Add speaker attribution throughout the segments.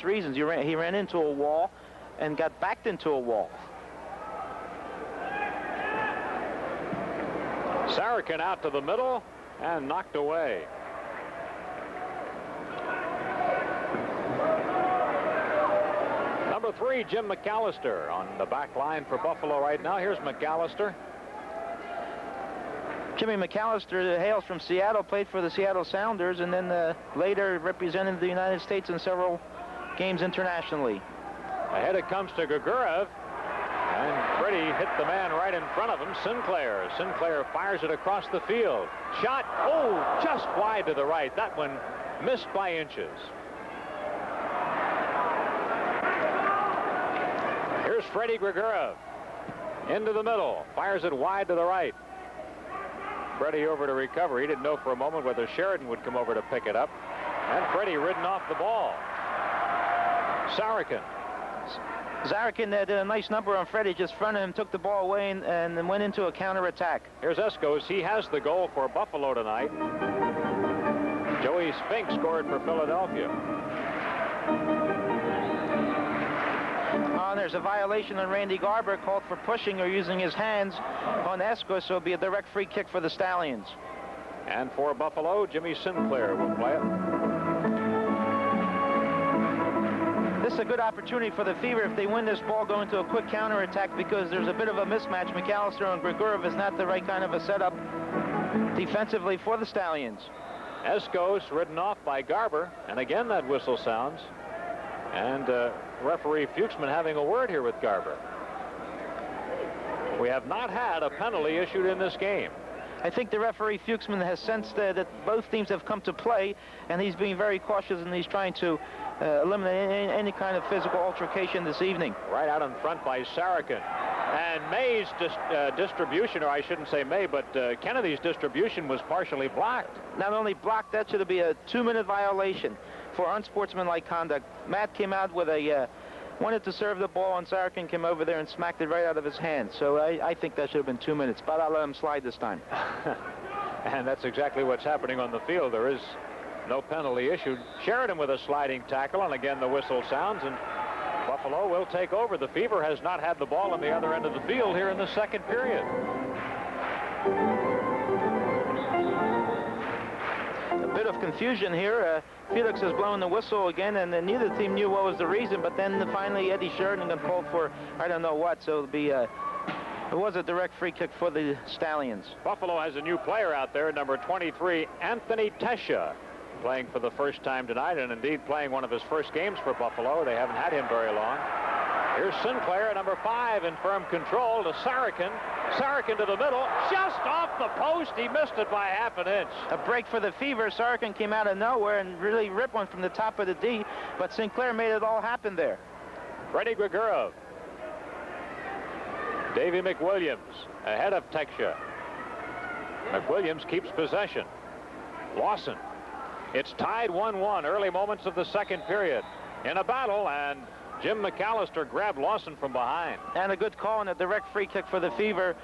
Speaker 1: reasons. He ran into a wall and got backed into a wall.
Speaker 2: Saracen out to the middle and knocked away. Number 3, Jim McAllister on the back line for Buffalo right now. Here's McAllister.
Speaker 1: Jimmy McAllister hails from Seattle, played for the Seattle Sounders, and then later represented the United States in several games internationally.
Speaker 2: Ahead it comes to Grigorov, and Freddie hit the man right in front of him, Sinclair. Sinclair fires it across the field. Shot, oh, just wide to the right. That one missed by inches. Here's Freddie Grigorov. Into the middle, fires it wide to the right. Freddie over to recover. He didn't know for a moment whether Sheridan would come over to pick it up. And Freddie ridden off the ball. Saracen
Speaker 1: did a nice number on Freddie, just fronted him, took the ball away, and then went into a counterattack.
Speaker 2: Here's Eskos. He has the goal for Buffalo tonight. Joey Spink scored for Philadelphia.
Speaker 1: There's a violation on Randy Garber, called for pushing or using his hands on Eskos, so it'll be a direct free kick for the Stallions.
Speaker 2: And for Buffalo, Jimmy Sinclair will play it.
Speaker 1: This is a good opportunity for the Fever if they win this ball, go into a quick counterattack, because there's a bit of a mismatch. McAllister and Grigorov is not the right kind of a setup defensively for the Stallions.
Speaker 2: Eskos ridden off by Garber, and again that whistle sounds. And referee Fuchsman having a word here with Garber. We have not had a penalty issued in this game.
Speaker 1: I think the referee Fuchsman has sensed that both teams have come to play, and he's being very cautious, and he's trying to eliminate any kind of physical altercation this evening.
Speaker 2: Right out in front by Saracen. And May's distribution, or I shouldn't say May, but Kennedy's distribution was partially blocked.
Speaker 1: Not only blocked, that should be a 2-minute violation for unsportsmanlike conduct. Matt came out with wanted to serve the ball, and Saracen came over there and smacked it right out of his hand. So I think that should have been 2 minutes, but I'll let him slide this time.
Speaker 2: And that's exactly what's happening on the field. There is no penalty issued. Sheridan with a sliding tackle, and again the whistle sounds, and Buffalo will take over. The Fever has not had the ball on the other end of the field here in the second period.
Speaker 1: A bit of confusion here. Felix has blown the whistle again, and neither team knew what was the reason, but then finally Eddie Sheridan got called for I don't know what, so it'll be it was a direct free kick for the Stallions.
Speaker 2: Buffalo has a new player out there, number 23, Anthony Tesha, playing for the first time tonight, and indeed playing one of his first games for Buffalo. They haven't had him very long. Here's Sinclair, number 5, in firm control to Saracen. Saracen to the middle, just off the post. He missed it by half an inch.
Speaker 1: A break for the Fever. Saracen came out of nowhere and really ripped one from the top of the D, but Sinclair made it all happen there.
Speaker 2: Freddie Grigorov. Davey McWilliams ahead of Teksha. McWilliams keeps possession. Lawson. It's tied 1-1, early moments of the second period. In a battle, and Jim McAllister grabbed Lawson from behind.
Speaker 1: And a good call and a direct free kick for the Fever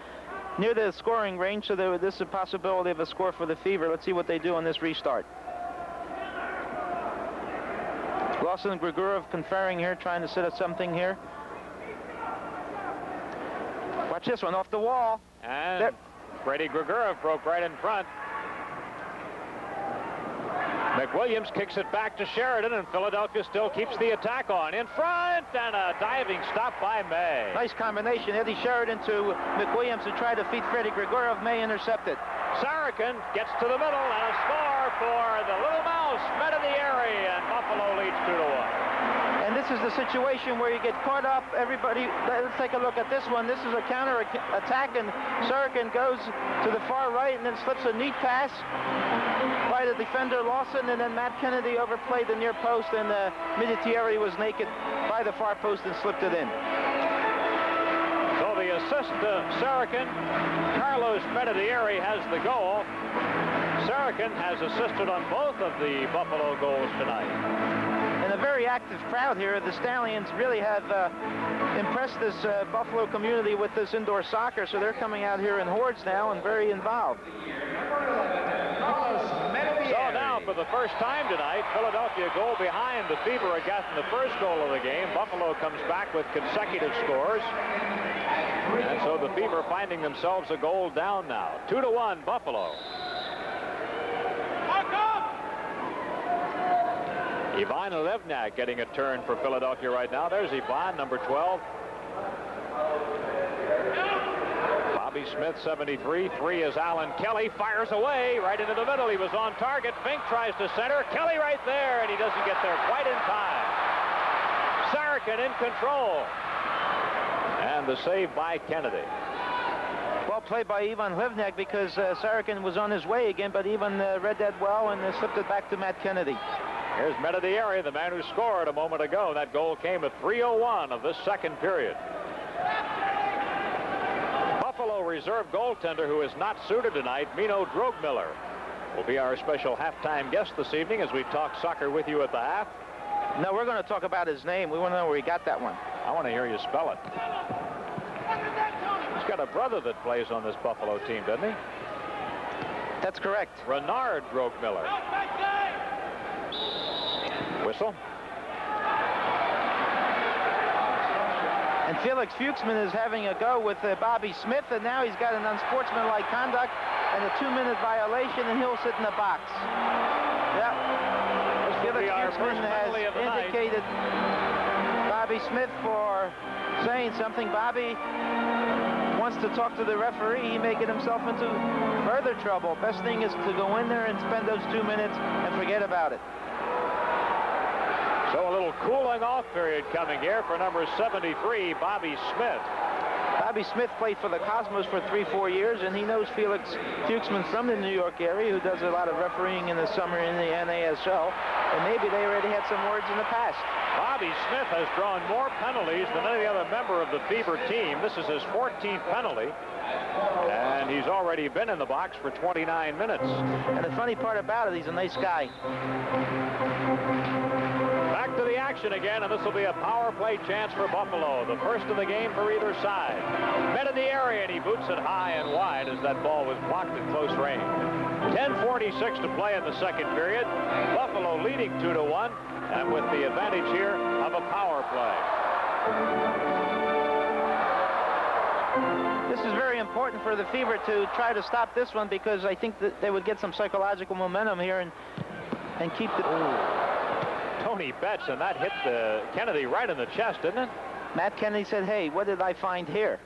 Speaker 1: near the scoring range, so this is a possibility of a score for the Fever. Let's see what they do on this restart. Lawson and Grigorov conferring here, trying to set up something here. Watch this one off the wall.
Speaker 2: And
Speaker 1: there.
Speaker 2: Freddie Grigorov broke right in front. McWilliams kicks it back to Sheridan, and Philadelphia still keeps the attack on. In front, and a diving stop by May.
Speaker 1: Nice combination. Eddie Sheridan to McWilliams to try to feed Freddie Grigorov. May intercepted.
Speaker 2: Saracen gets to the middle, and a score for the Little Mouse, Medieri, and Buffalo leads 2-1.
Speaker 1: And this is the situation where you get caught up. Everybody, let's take a look at this one. This is a counter attack, and Saracen goes to the far right and then slips a neat pass by the defender Lawson, and then Matt Kennedy overplayed the near post, and Medieri was naked by the far post and slipped it in.
Speaker 2: So the assist to Saracen. Carlos Medieri has the goal. Saracen has assisted on both of the Buffalo goals tonight.
Speaker 1: And a very active crowd here. The Stallions really have impressed this Buffalo community with this indoor soccer, so they're coming out here in hordes now and very involved.
Speaker 2: So now for the first time tonight. Philadelphia goal behind. The Fever had gotten the first goal of the game. Buffalo comes back with consecutive scores. And so the Fever finding themselves a goal down now. 2-1 Buffalo. Ivan Levnak getting a turn for Philadelphia right now. There's Ivan, number 12. Bobby Smith, 73. 3 is Alan Kelly. Fires away right into the middle. He was on target. Fink tries to center. Kelly right there, and he doesn't get there quite in time. Sarakin in control. And the save by Kennedy.
Speaker 1: Well played by Ivan Levnak, because Sarakin was on his way again, but Ivan read that well and slipped it back to Matt Kennedy.
Speaker 2: Here's Medidieri, the man who scored a moment ago. That goal came at 3:01 of this second period. Buffalo reserve goaltender, who is not suited tonight, Mino Drogmiller, will be our special halftime guest this evening as we talk soccer with you at the half.
Speaker 1: No, we're going to talk about his name. We want to know where he got that one.
Speaker 2: I want to hear you spell it. He's got a brother that plays on this Buffalo team, doesn't he?
Speaker 1: That's correct.
Speaker 2: Renard Drogmiller. Whistle.
Speaker 1: And Felix Fuchsman is having a go with Bobby Smith, and now he's got an unsportsmanlike conduct and a 2-minute violation, and he'll sit in the box. Yep. Felix Fuchsman has indicated Bobby Smith for saying something. Bobby wants to talk to the referee. He may get himself into further trouble. Best thing is to go in there and spend those 2 minutes and forget about it.
Speaker 2: So a little cooling off period coming here for number 73, Bobby Smith.
Speaker 1: Bobby Smith played for the Cosmos for 3-4 years, and he knows Felix Fuchsman from the New York area, who does a lot of refereeing in the summer in the NASL, and maybe they already had some words in the past.
Speaker 2: Bobby Smith has drawn more penalties than any other member of the Fever team. This is his 14th penalty, and he's already been in the box for 29 minutes.
Speaker 1: And the funny part about it, he's a nice guy.
Speaker 2: Back to the action again, and this will be a power play chance for Buffalo. The first of the game for either side. Met in the area, and he boots it high and wide as that ball was blocked at close range. 10:46 to play in the second period. Buffalo leading 2-1, and with the advantage here of a power play.
Speaker 1: This is very important for the Fever to try to stop this one, because I think that they would get some psychological momentum here and keep the...
Speaker 2: Tony Betts, and that hit Kennedy right in the chest, didn't it?
Speaker 1: Matt Kennedy said, hey, what did I find here?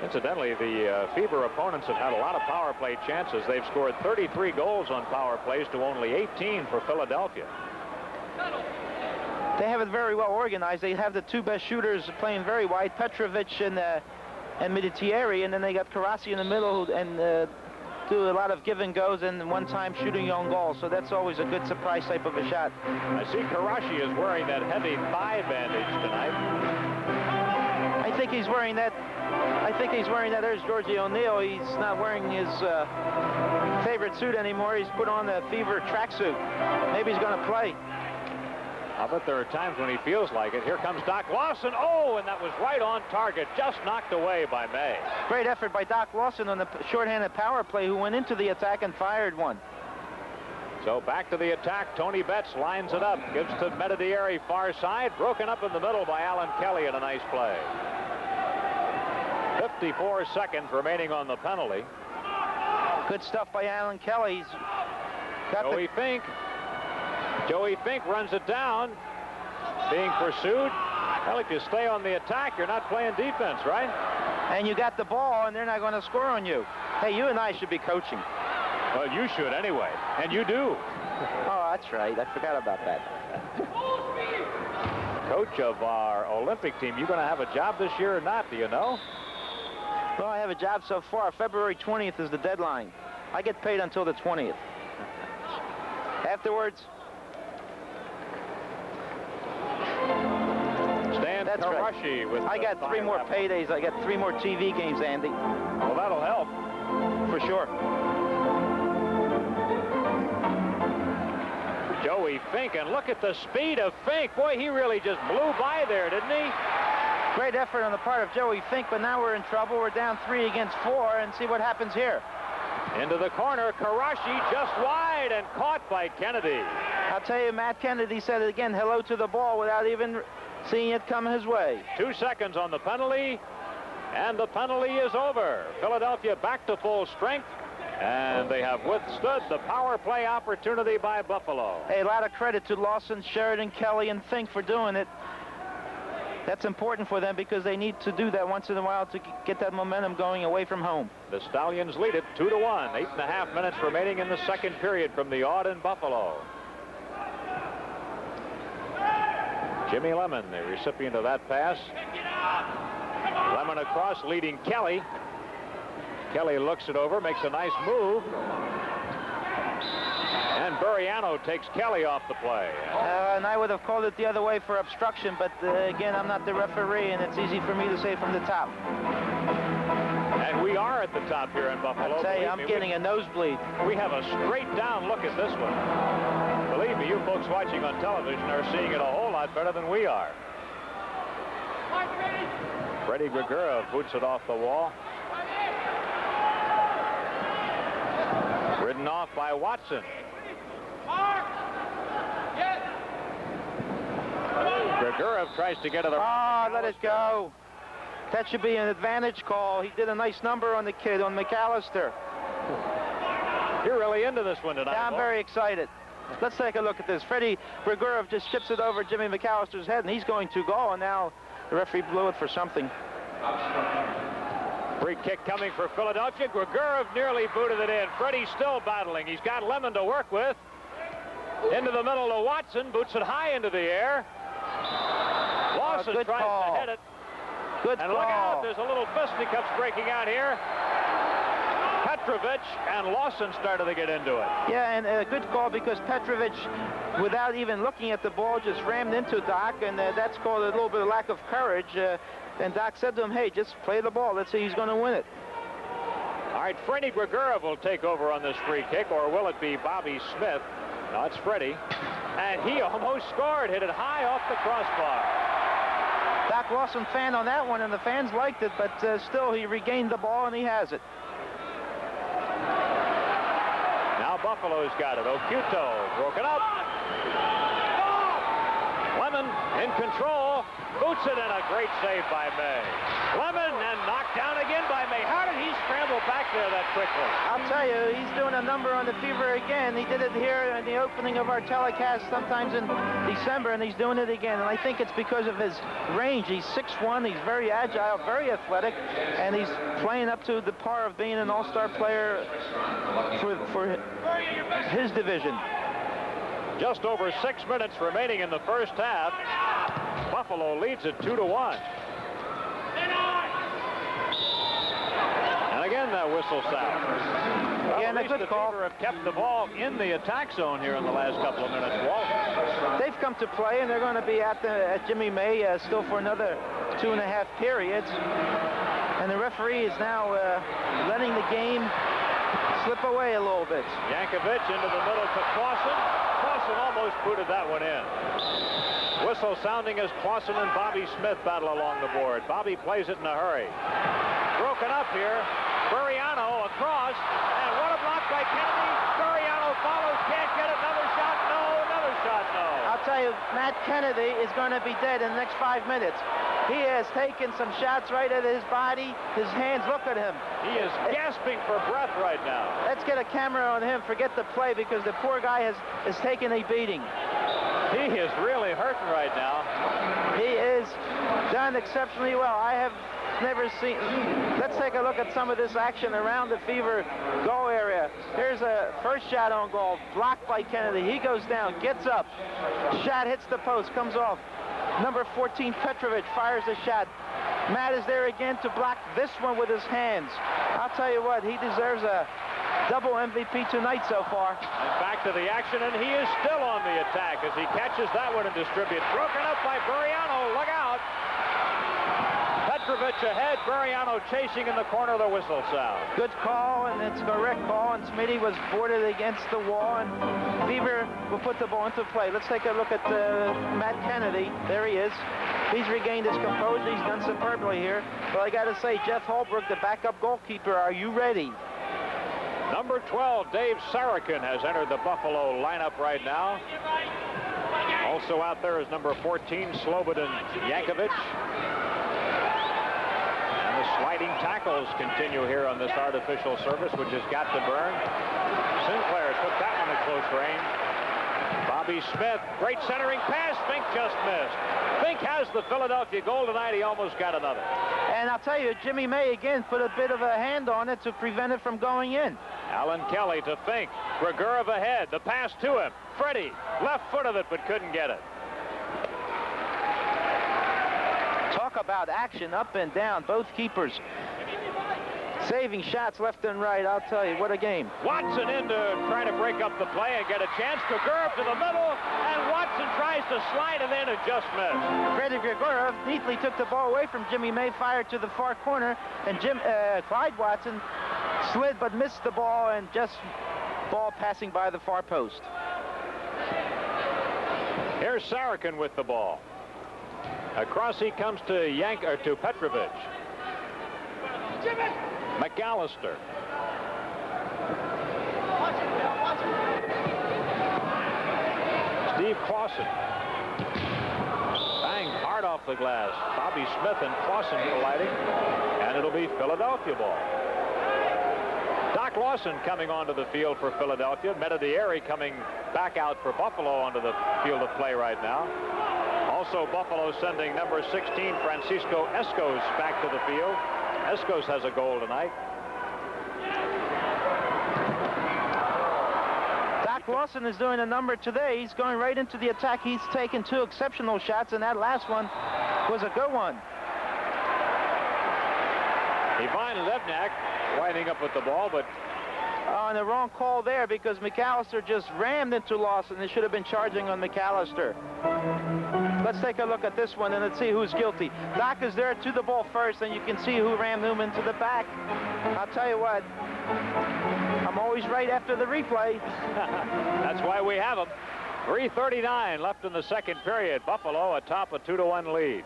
Speaker 2: Incidentally, the Fever opponents have had a lot of power play chances. They've scored 33 goals on power plays to only 18 for Philadelphia.
Speaker 1: They have it very well organized. They have the two best shooters playing very wide, Petrovic and Medidieri, and then they got Karasi in the middle and do a lot of give and goes, and one time shooting on goal. So that's always a good surprise type of a shot.
Speaker 2: I see Karashi is wearing that heavy thigh bandage tonight.
Speaker 1: I think he's wearing that. There's Georgie O'Neill. He's not wearing his favorite suit anymore. He's put on the Fever tracksuit. Maybe he's going to play.
Speaker 2: I bet there are times when he feels like it. Here comes Doc Lawson. Oh, and that was right on target. Just knocked away by May.
Speaker 1: Great effort by Doc Lawson on the shorthanded power play, who went into the attack and fired one.
Speaker 2: So back to the attack. Tony Betts lines it up. Gives to Medidieri far side. Broken up in the middle by Alan Kelly in a nice play. 54 seconds remaining on the penalty.
Speaker 1: Good stuff by Alan Kelly. He's got
Speaker 2: Joey Fink runs it down, being pursued. Well, if you stay on the attack, you're not playing defense, right?
Speaker 1: And you got the ball, and they're not going to score on you. Hey, you and I should be coaching.
Speaker 2: Well, you should anyway, and you do.
Speaker 1: Oh, that's right. I forgot about that.
Speaker 2: Coach of our Olympic team, you going to have a job this year or not, do you know?
Speaker 1: Well, I have a job so far. February 20th is the deadline. I get paid until the 20th. Afterwards...
Speaker 2: Stan Karashi with
Speaker 1: I got 3 more paydays. I got 3 more TV games, Andy.
Speaker 2: Well, that'll help.
Speaker 1: For sure.
Speaker 2: Joey Fink, and look at the speed of Fink. Boy, he really just blew by there, didn't he?
Speaker 1: Great effort on the part of Joey Fink, but now we're in trouble. We're down 3 against 4, and see what happens here.
Speaker 2: Into the corner, Karashi just wide and caught by Kennedy.
Speaker 1: I'll tell you, Matt Kennedy said it again, hello to the ball without even seeing it come his way.
Speaker 2: 2 seconds on the penalty, and the penalty is over. Philadelphia back to full strength, and they have withstood the power play opportunity by Buffalo.
Speaker 1: Hey, a lot of credit to Lawson, Sheridan, Kelly, and Fink for doing it. That's important for them because they need to do that once in a while to get that momentum going away from home.
Speaker 2: The Stallions lead it 2-1. 8.5 minutes remaining in the second period from the odd in Buffalo. Jimmy Lemon, the recipient of that pass. Lemon across, leading Kelly. Kelly looks it over, makes a nice move. And Buriano takes Kelly off the play.
Speaker 1: And I would have called it the other way for obstruction, but again, I'm not the referee, and it's easy for me to say from the top.
Speaker 2: And we are at the top here in Buffalo.
Speaker 1: I'll tell you, I'm getting a nosebleed.
Speaker 2: We have a straight down look at this one. Believe me, you folks watching on television are seeing it a whole lot better than we are. Freddie Gregura boots it off the wall. Ridden off by Watson. Gregura tries to get to the...
Speaker 1: Oh, let it go. That should be an advantage call. He did a nice number on the kid, on McAllister.
Speaker 2: You're really into this one tonight.
Speaker 1: Yeah, I'm very excited. Let's take a look at this. Freddie Gregura just chips it over Jimmy McAllister's head, and he's going to go, and now the referee blew it for something.
Speaker 2: Free kick coming for Philadelphia. Gregura nearly booted it in. Freddie's still battling. He's got Lemon to work with. Into the middle to Watson. Boots it high into the air. Lawson tries to hit it.
Speaker 1: Good
Speaker 2: and
Speaker 1: call.
Speaker 2: Look out, there's a little fisticuffs breaking out here. Petrovic and Lawson started to get into it.
Speaker 1: Yeah, and a good call because Petrovic, without even looking at the ball, just rammed into Doc, and that's called a little bit of lack of courage. And Doc said to him, hey, just play the ball. Let's see who's going to win it.
Speaker 2: All right, Freddie Gregura will take over on this free kick, or will it be Bobby Smith? No, it's Freddie. And he almost scored, hit it high off the crossbar.
Speaker 1: Doc Lawson fan on that one, and the fans liked it, but still he regained the ball, and he has it.
Speaker 2: Now Buffalo's got it. Ocuto broken up. Lemon in control. Boots it in, a great save by May. Lemon and knocked down again by May. How did he scramble back there that quickly?
Speaker 1: I'll tell you, he's doing a number on the Fever again. He did it here in the opening of our telecast sometimes in December, and he's doing it again. And I think it's because of his range. He's 6'1", he's very agile, very athletic, and he's playing up to the par of being an all-star player for his division.
Speaker 2: Just over 6 minutes remaining in the first half. Buffalo leads it 2-1. And again, that whistle sound. Well,
Speaker 1: yeah, and a good call.
Speaker 2: Fever have kept the ball in the attack zone here in the last couple of minutes, Walt.
Speaker 1: They've come to play, and they're going to be at Jimmy May still for another 2.5 periods. And the referee is now letting the game slip away a little bit.
Speaker 2: Yankovic into the middle to Clausen. Clausen almost booted that one in. Whistle sounding as Clausen and Bobby Smith battle along the board. Bobby plays it in a hurry. Broken up here. Buriano across. And what a block by Kennedy. Buriano follows. Can't get it. Another shot. No. Another shot. No.
Speaker 1: I'll tell you, Matt Kennedy is going to be dead in the next 5 minutes. He has taken some shots right at his body. His hands, look at him.
Speaker 2: He is gasping for breath right now.
Speaker 1: Let's get a camera on him. Forget the play because the poor guy has taken a beating.
Speaker 2: He is really hurting right now.
Speaker 1: He is done exceptionally well. I have never seen... Let's take a look at some of this action around the Fever goal area. Here's a first shot on goal, blocked by Kennedy. He goes down, gets up. Shot hits the post, comes off. Number 14, Petrovic, fires a shot. Matt is there again to block this one with his hands. I'll tell you what, he deserves a double MVP tonight so far.
Speaker 2: And back to the action, and he is still on the attack as he catches that one and distributes. Broken up by Buriano. Look out. Petrovic ahead. Buriano chasing in the corner of the whistle sound.
Speaker 1: Good call, and it's a correct call, and Smitty was boarded against the wall, and Fever will put the ball into play. Let's take a look at Matt Kennedy. There he is. He's regained his composure. He's done superbly here. But I got to say, Jeff Holbrook, the backup goalkeeper, are you ready?
Speaker 2: Number 12, Dave Sarakin, has entered the Buffalo lineup right now. Also out there is number 14, Slobodan Yankovic. And the sliding tackles continue here on this artificial surface, which has got to burn. Sinclair took that one at close range. Bobby Smith, great centering pass. Fink just missed. Fink has the Philadelphia goal tonight. He almost got another.
Speaker 1: And I'll tell you, Jimmy May again put a bit of a hand on it to prevent it from going in.
Speaker 2: Alan Kelly to Fink. Grigorov ahead. The pass to him. Freddie left foot of it, but couldn't get it.
Speaker 1: Talk about action up and down. Both keepers saving shots left and right. I'll tell you, what a game.
Speaker 2: Watson in to try to break up the play and get a chance. Grigorov to the middle, and Watson tries to slide it in and just missed.
Speaker 1: Freddie Grigorov neatly took the ball away from Jimmy May, fired to the far corner, and Clyde Watson slid but missed the ball, and just ball passing by the far post.
Speaker 2: Here's Sarakin with the ball. Across he comes to Petrovic. McAllister. Steve Clausen. Bang hard off the glass. Bobby Smith and Clausen colliding, and it'll be Philadelphia ball. Doc Lawson coming onto the field for Philadelphia. Medidieri coming back out for Buffalo onto the field of play right now. Also, Buffalo sending number 16, Francisco Escos, back to the field. Escos has a goal tonight.
Speaker 1: Doc Lawson is doing a number today. He's going right into the attack. He's taken 2 exceptional shots, and that last one was a good one.
Speaker 2: Ivan Levnak winding up with the ball, but
Speaker 1: and the wrong call there, because McAllister just rammed into Lawson. They should have been charging on McAllister. Let's take a look at this one and let's see who's guilty. Doc is there to the ball first, and you can see who rammed him into the back. I'll tell you what, I'm always right after the replay.
Speaker 2: That's why we have them. 3:39 left in the second period. Buffalo atop a 2-1 lead.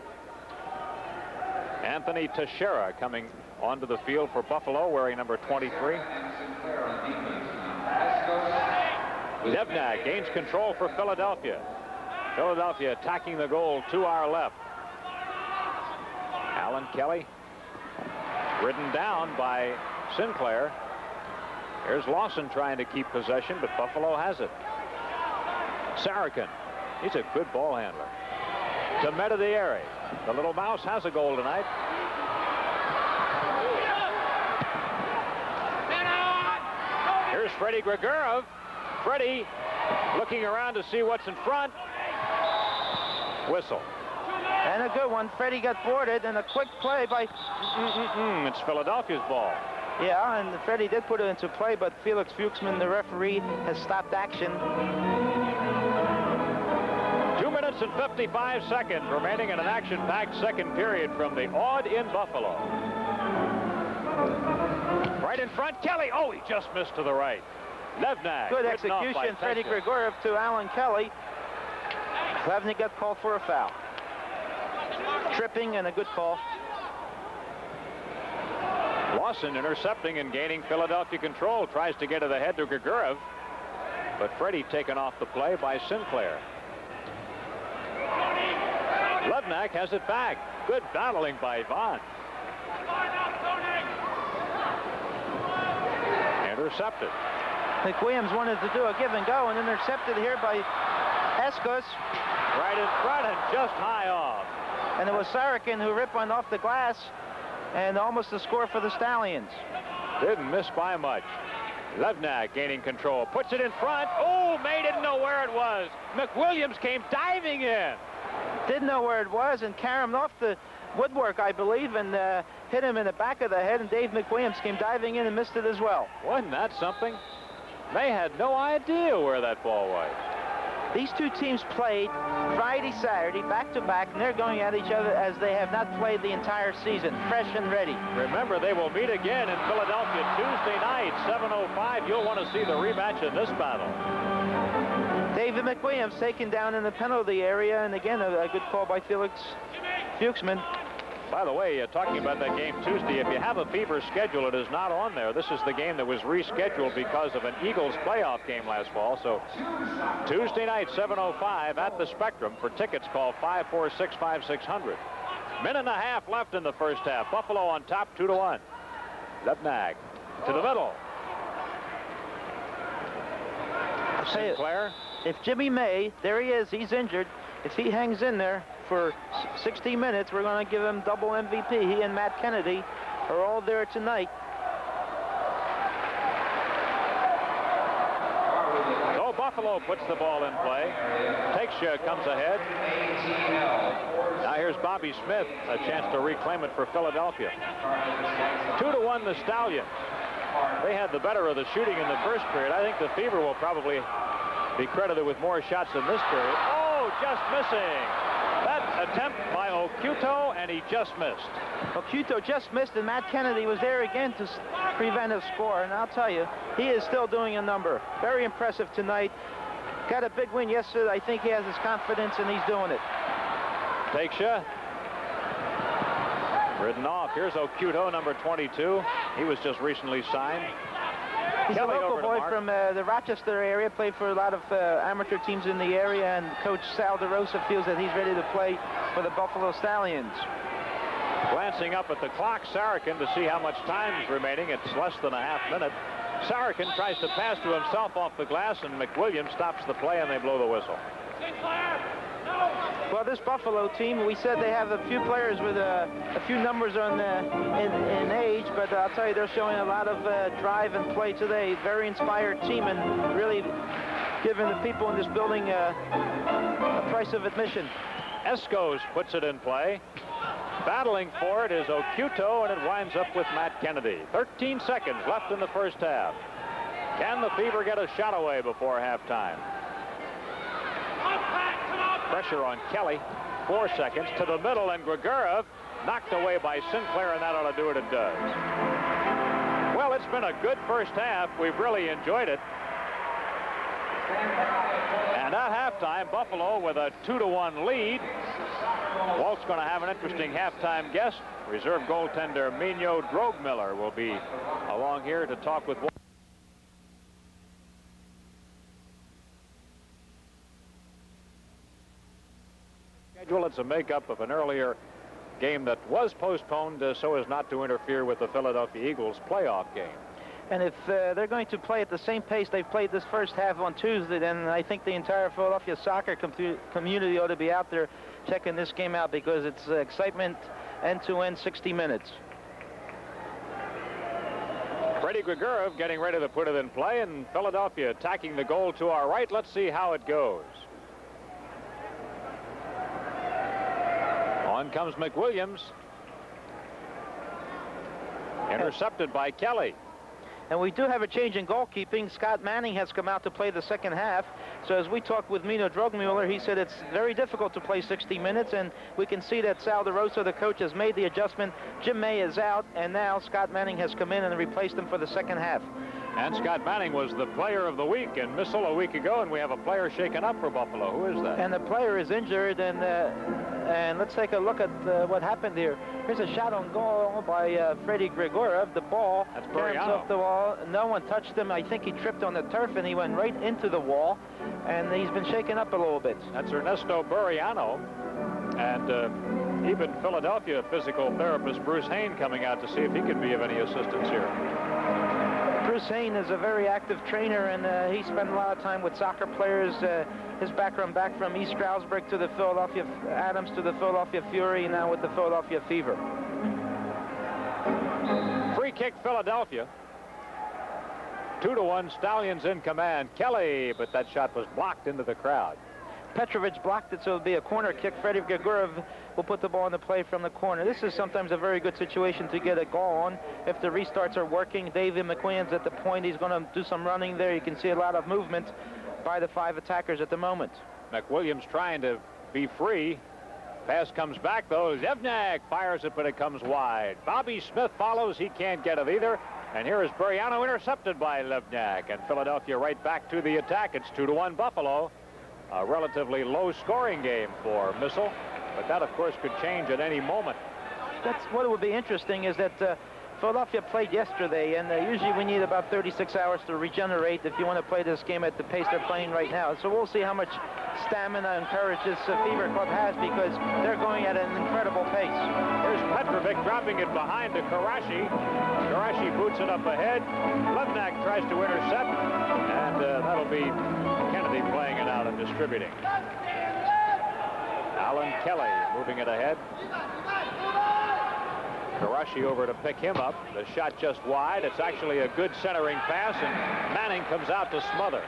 Speaker 2: Anthony Teixeira coming onto the field for Buffalo, wearing number 23. Devnak gains control for Philadelphia. Philadelphia attacking the goal to our left. Alan Kelly ridden down by Sinclair. Here's Lawson trying to keep possession, but Buffalo has it. Sarakin, he's a good ball handler. To Medidieri. The little mouse has a goal tonight. Here's Freddie Grigorov. Freddie looking around to see what's in front. Whistle.
Speaker 1: And a good one. Freddie got boarded, and a quick play by...
Speaker 2: It's Philadelphia's ball.
Speaker 1: Yeah, and Freddie did put it into play, but Felix Fuchsman, the referee, has stopped action.
Speaker 2: 2 minutes and 55 seconds remaining in an action-packed second period from the Odd in Buffalo. Right in front, Kelly. Oh, he just missed to the right. Levnak.
Speaker 1: Good execution, Freddie Grigorov to Alan Kelly. Levnak got called for a foul. Tripping and a good call.
Speaker 2: Lawson intercepting and gaining Philadelphia control. Tries to get to the head to Grigorov, but Freddie taken off the play by Sinclair. Levnak has it back. Good battling by Vaughn. Intercepted.
Speaker 1: McWilliams wanted to do a give and go, and intercepted here by Escos.
Speaker 2: Right in front and just high off.
Speaker 1: And it was Sarakin who ripped one off the glass, and almost a score for the Stallions.
Speaker 2: Didn't miss by much. Levnak gaining control. Puts it in front. Oh, May didn't know where it was. McWilliams came diving in.
Speaker 1: Didn't know where it was, and carried him off the woodwork, I believe, and hit him in the back of the head, and Dave McWilliams came diving in and missed it as well.
Speaker 2: Wasn't that something? May had no idea where that ball was.
Speaker 1: These two teams played Friday, Saturday, back-to-back, and they're going at each other as they have not played the entire season, fresh and ready.
Speaker 2: Remember, they will meet again in Philadelphia Tuesday night, 7:05. You'll want to see the rematch in this battle.
Speaker 1: David McWilliams taken down in the penalty area, and again, a good call by Felix Fuchsman.
Speaker 2: By the way, talking about that game Tuesday, if you have a Fever schedule, it is not on there. This is the game that was rescheduled because of an Eagles playoff game last fall. So Tuesday night, 7:05 at the Spectrum. For tickets, call 546-5600. Minute and a half left in the first half. Buffalo on top, 2-1. Levnak to the middle. Sinclair.
Speaker 1: If Jimmy May, there he is, he's injured. If he hangs in there for 60 minutes, we're going to give him double MVP. He and Matt Kennedy are all there tonight.
Speaker 2: So Buffalo puts the ball in play. Teixeira comes ahead. Now here's Bobby Smith, a chance to reclaim it for Philadelphia. 2-1 the Stallions. They had the better of the shooting in the first period. I think the Fever will probably be credited with more shots in this period. Oh, just missing. That attempt by Okuto, and he just missed.
Speaker 1: Okuto just missed, and Matt Kennedy was there again to prevent a score. And I'll tell you, he is still doing a number. Very impressive tonight. Got a big win yesterday. I think he has his confidence, and he's doing it.
Speaker 2: Teixeira. Ridden off. Here's Okuto, number 22. He was just recently signed.
Speaker 1: He's
Speaker 2: Kelly
Speaker 1: a local boy from the Rochester area, played for a lot of amateur teams in the area, and Coach Sal DeRosa feels that he's ready to play for the Buffalo Stallions.
Speaker 2: Glancing up at the clock, Saracen, to see how much time is remaining. It's less than a half minute. Saracen tries to pass to himself off the glass, and McWilliams stops the play, and they blow the whistle.
Speaker 1: Well, this Buffalo team, we said they have a few players with a few numbers on in age, but I'll tell you, they're showing a lot of drive and play today. Very inspired team, and really giving the people in this building a price of admission.
Speaker 2: Escos puts it in play. Battling for it is Okuto, and it winds up with Matt Kennedy. 13 seconds left in the first half. Can the Fever get a shot away before halftime? Pressure on Kelly. 4 seconds to the middle, and Grigorov knocked away by Sinclair, and that ought to do it. It does. Well, it's been a good first half. We've really enjoyed it. And at halftime, Buffalo with a 2-1 lead. Walt's going to have an interesting halftime guest. Reserve goaltender Minho Drogmiller will be along here to talk with Walt. It's a makeup of an earlier game that was postponed so as not to interfere with the Philadelphia Eagles playoff game.
Speaker 1: And if they're going to play at the same pace they've played this first half on Tuesday, then I think the entire Philadelphia soccer community ought to be out there checking this game out, because it's excitement end-to-end 60 minutes.
Speaker 2: Freddie Grigorov getting ready to put it in play, and Philadelphia attacking the goal to our right. Let's see how it goes. On comes McWilliams. Intercepted by Kelly.
Speaker 1: And we do have a change in goalkeeping. Scott Manning has come out to play the second half. So as we talked with Minho Drogmiller, he said it's very difficult to play 60 minutes, and we can see that Sal DeRosa, the coach, has made the adjustment. Jim May is out, and now Scott Manning has come in and replaced him for the second half.
Speaker 2: And Scott Manning was the player of the week in Misl a week ago, and we have a player shaken up for Buffalo. Who is that?
Speaker 1: And the player is injured, and let's take a look at what happened here. Here's a shot on goal by Freddie Grigorov. The ball turns off the wall. No one touched him. I think he tripped on the turf, and he went right into the wall, and he's been shaken up a little bit.
Speaker 2: That's Ernesto Buriano, and even Philadelphia physical therapist Bruce Hain coming out to see if he can be of any assistance here.
Speaker 1: Bruce Hain is a very active trainer, and he spent a lot of time with soccer players. His background back from East Stroudsburg to the Philadelphia Adams to the Philadelphia Fury, and now with the Philadelphia Fever.
Speaker 2: Free kick, Philadelphia. 2-1, Stallions in command. Kelly, but that shot was blocked into the crowd.
Speaker 1: Petrovic blocked it, so it'll be a corner kick. Freddie Grigorov will put the ball into play from the corner. This is sometimes a very good situation to get a goal on if the restarts are working. David McQueen's at the point. He's going to do some running there. You can see a lot of movement by the 5 attackers at the moment.
Speaker 2: McWilliams trying to be free. Pass comes back, though. Zevnak fires it, but it comes wide. Bobby Smith follows. He can't get it either. And here is Buriano, intercepted by Levnak. And Philadelphia right back to the attack. It's 2-1 Buffalo. A relatively low-scoring game for Misl, but that, of course, could change at any moment.
Speaker 1: that's what would be interesting is that Philadelphia played yesterday, and usually we need about 36 hours to regenerate if you want to play this game at the pace they're playing right now. So we'll see how much stamina and courage this Fever Club has, because they're going at an incredible pace.
Speaker 2: Here's Petrovic dropping it behind to Karashi. Karashi boots it up ahead. Levnak tries to intercept, and that'll be Kennedy playing it out and distributing. Alan Kelly moving it ahead. Karashi over to pick him up. The shot just wide. It's actually a good centering pass, and Manning comes out to smother.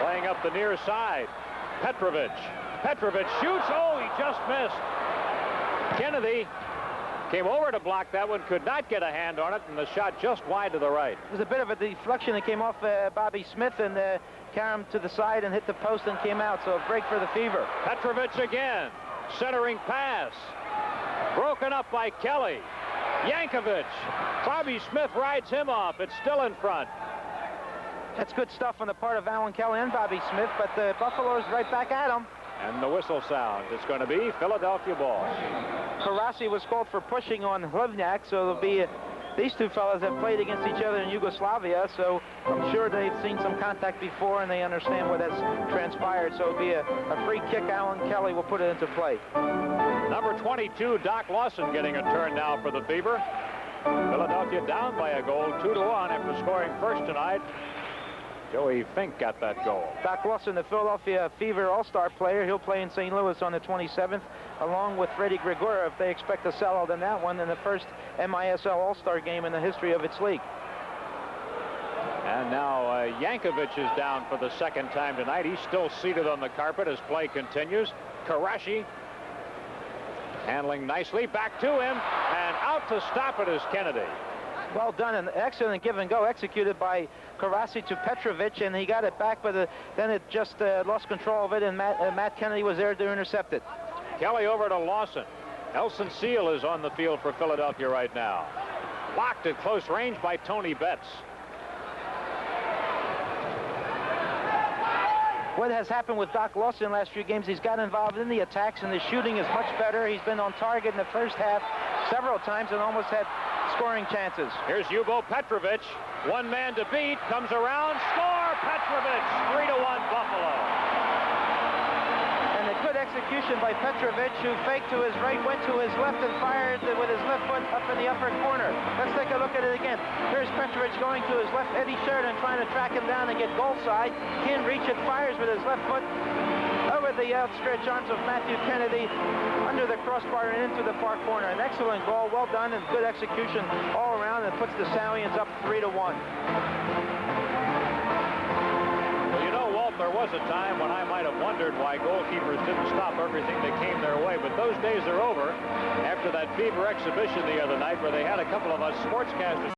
Speaker 2: Playing up the near side. Petrovic. Petrovic shoots. Oh, he just missed. Kennedy came over to block that one, could not get a hand on it, and the shot just wide to the right.
Speaker 1: It was a bit of a deflection that came off Bobby Smith, and carried him to the side and hit the post and came out. So a break for the Fever.
Speaker 2: Petrovic again. Centering pass. Broken up by Kelly. Yankovic. Bobby Smith rides him off. It's still in front.
Speaker 1: That's good stuff on the part of Alan Kelly and Bobby Smith, but the Buffalo's right back at him.
Speaker 2: And the whistle sounds. It's going to be Philadelphia ball.
Speaker 1: Karasi was called for pushing on Hlivnak, so it'll be these two fellas have played against each other in Yugoslavia, so I'm sure they've seen some contact before and they understand what has transpired. So it'll be a free kick. Alan Kelly will put it into play.
Speaker 2: Number 22, Doc Lawson, getting a turn now for the Fever. Philadelphia down by a goal, 2-1 after scoring first tonight. Joey Fink got that goal.
Speaker 1: Doc Lawson, the Philadelphia Fever All-Star player. He'll play in St. Louis on the 27th, along with Freddie Gregora, if they expect a sellout in that one, in the first MISL All-Star game in the history of its league.
Speaker 2: And now Yankovic is down for the second time tonight. He's still seated on the carpet as play continues. Karashi handling nicely. Back to him, and out to stop it is Kennedy.
Speaker 1: Well done, an excellent give and go executed by Karasi to Petrovic, and he got it back, but then it just lost control of it, and Matt Kennedy was there to intercept it.
Speaker 2: Kelly over to Lawson. Nelson Seal is on the field for Philadelphia right now. Blocked at close range by Tony Betts.
Speaker 1: What has happened with Doc Lawson in the last few games, he's got involved in the attacks, and the shooting is much better. He's been on target in the first half several times and almost had scoring chances.
Speaker 2: Here's Ljubo Petrovic. One man to beat. Comes around. Score! Petrovic. 3-1 Buffalo.
Speaker 1: And a good execution by Petrovic, who faked to his right, went to his left, and fired with his left foot up in the upper corner. Let's take a look at it again. Here's Petrovic going to his left. Eddie Sheridan trying to track him down and get goal side. Can't reach it. Fires with his left foot over the outstretched arms of Matthew Kennedy, under the crossbar and into the far corner. An excellent goal, well done, and good execution all around, and puts the Stallions up 3-1.
Speaker 2: Well, you know, Walt, there was a time when I might have wondered why goalkeepers didn't stop everything that came their way, but those days are over after that Fever exhibition the other night where they had a couple of us sportscasters